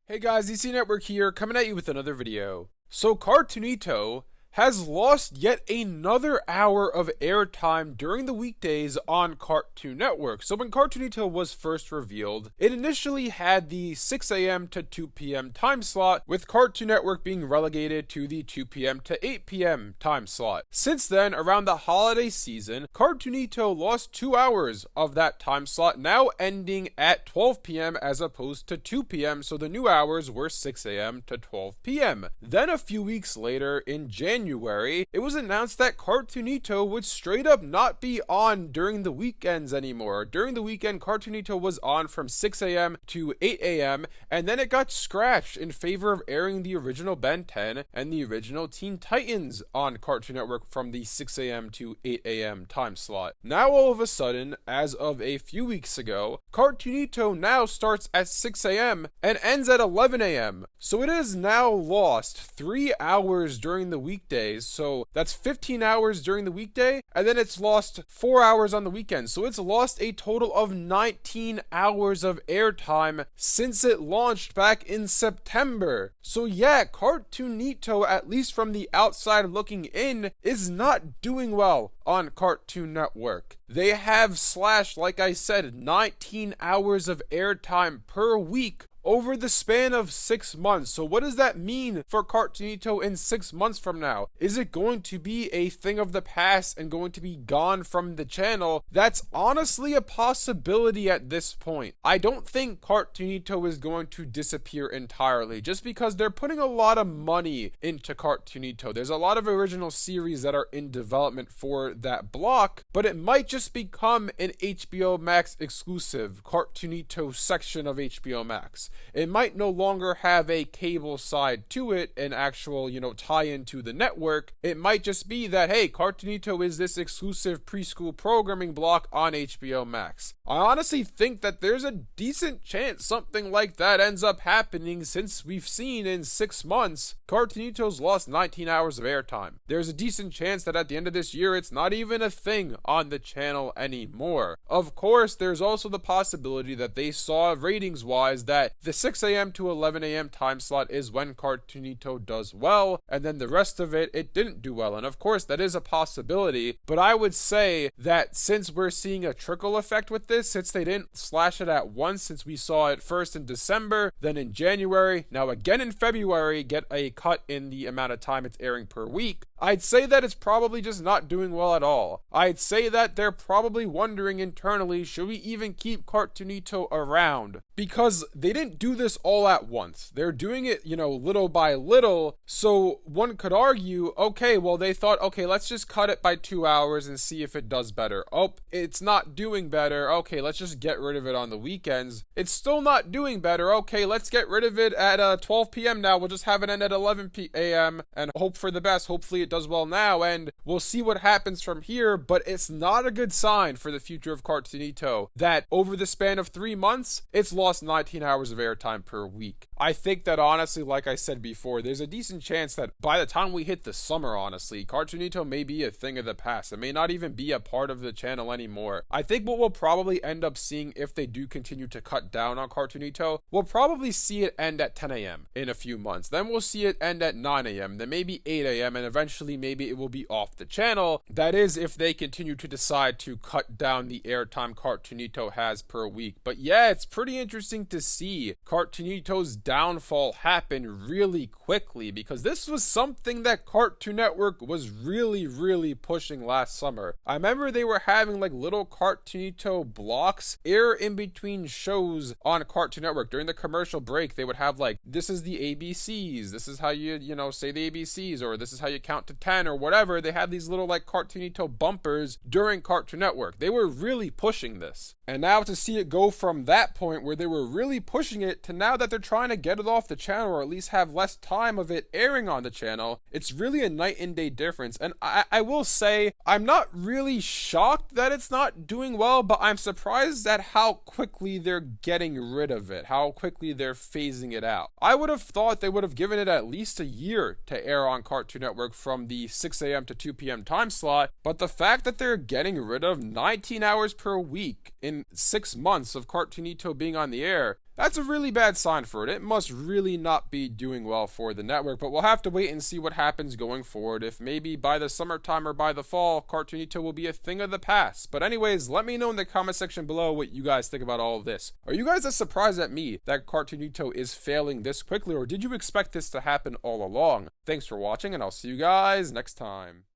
Hey guys, DC Network here, coming at you with another video. So Cartoonito has lost yet another hour of airtime during the weekdays on Cartoon Network. So when Cartoonito was first revealed, it initially had the 6 a.m. to 2 p.m. time slot, with Cartoon Network being relegated to the 2 p.m. to 8 p.m. time slot. Since then, around the holiday season, Cartoonito lost 2 hours of that time slot, now ending at 12 p.m. as opposed to 2 p.m., so the new hours were 6 a.m. to 12 p.m. Then a few weeks later, in January, it was announced that Cartoonito would straight up not be on during the weekends anymore. During the weekend, Cartoonito was on from 6 a.m. to 8 a.m., and then it got scratched in favor of airing the original Ben 10 and the original Teen Titans on Cartoon Network from the 6 a.m. to 8 a.m. time slot. Now all of a sudden, as of a few weeks ago, Cartoonito now starts at 6 a.m. and ends at 11 a.m. So it has now lost 3 hours during the weekday. So that's 15 hours during the weekday, and then it's lost 4 hours on the weekend. So it's lost a total of 19 hours of airtime since it launched back in September. So yeah, Cartoonito, at least from the outside looking in, is not doing well on Cartoon Network. They have slashed, like I said, 19 hours of airtime per week over the span of 6 months. So what does that mean for Cartoonito in 6 months from now? Is it going to be a thing of the past and going to be gone from the channel? That's honestly a possibility at this point. I don't think Cartoonito is going to disappear entirely, just because they're putting a lot of money into Cartoonito. There's a lot of original series that are in development for that block, but it might just become an HBO Max exclusive, Cartoonito section of HBO Max. It might no longer have a cable side to it, an actual, tie-in to the network. It might just be that, hey, Cartoonito is this exclusive preschool programming block on HBO Max. I honestly think that there's a decent chance something like that ends up happening, since we've seen in 6 months, Cartoonito's lost 19 hours of airtime. There's a decent chance that at the end of this year, it's not even a thing on the channel anymore. Of course, there's also the possibility that they saw ratings-wise that the 6 a.m. to 11 a.m. time slot is when Cartoonito does well, and then the rest of it didn't do well. And of course, that is a possibility, but I would say that since we're seeing a trickle effect with this, since they didn't slash it at once, since we saw it first in December, then in January, now again in February, get a cut in the amount of time it's airing per week, I'd say that it's probably just not doing well at all. I'd say that they're probably wondering internally, should we even keep Cartoonito around? Because they didn't do this all at once. They're doing it, little by little. So one could argue, okay, well, they thought, okay, let's just cut it by 2 hours and see if it does better. Oh, it's not doing better. Okay, let's just get rid of it on the weekends. It's still not doing better. Okay, let's get rid of it at 12 p.m. now. We'll just have it end at 11 a.m. and hope for the best. Hopefully it does well now, and we'll see what happens from here. But it's not a good sign for the future of Cartoonito that over the span of 3 months, it's lost 19 hours of airtime per week. I think that honestly, like I said before, there's a decent chance that by the time we hit the summer, honestly, Cartoonito may be a thing of the past. It may not even be a part of the channel anymore. I think what we'll probably end up seeing, if they do continue to cut down on Cartoonito, we'll probably see it end at 10 a.m. in a few months. Then we'll see it end at 9 a.m., then maybe 8 a.m., and eventually maybe it will be off the channel. That is, if they continue to decide to cut down the airtime Cartoonito has per week. But yeah, it's pretty interesting to see Cartoonito's downfall happen really quickly, because this was something that Cartoon Network was really pushing last summer. I remember they were having like little Cartoonito blocks air in between shows on Cartoon Network. During the commercial break, they would have like, this is the ABCs, this is how you say the ABCs, or this is how you count to 10, or whatever. They had these little like Cartoonito bumpers during Cartoon Network. They were really pushing this. And now to see it go from that point where they were really pushing it to now that they're trying to get it off the channel, or at least have less time of it airing on the channel, it's really a night and day difference. And I will say, I'm not really shocked that it's not doing well, but I'm surprised at how quickly they're getting rid of it, how quickly they're phasing it out. I would have thought they would have given it at least a year to air on Cartoon Network from the 6 a.m. to 2 p.m. time slot, but the fact that they're getting rid of 19 hours per week in 6 months of Cartoonito being on the air, That's a really bad sign for it. It must really not be doing well for the network, but we'll have to wait and see what happens going forward. If maybe by the summertime or by the fall, Cartoonito will be a thing of the past. But anyways, let me know in the comment section below what you guys think about all of this. Are you guys as surprised at me that Cartoonito is failing this quickly, or did you expect this to happen all along? Thanks for watching, and I'll see you guys next time.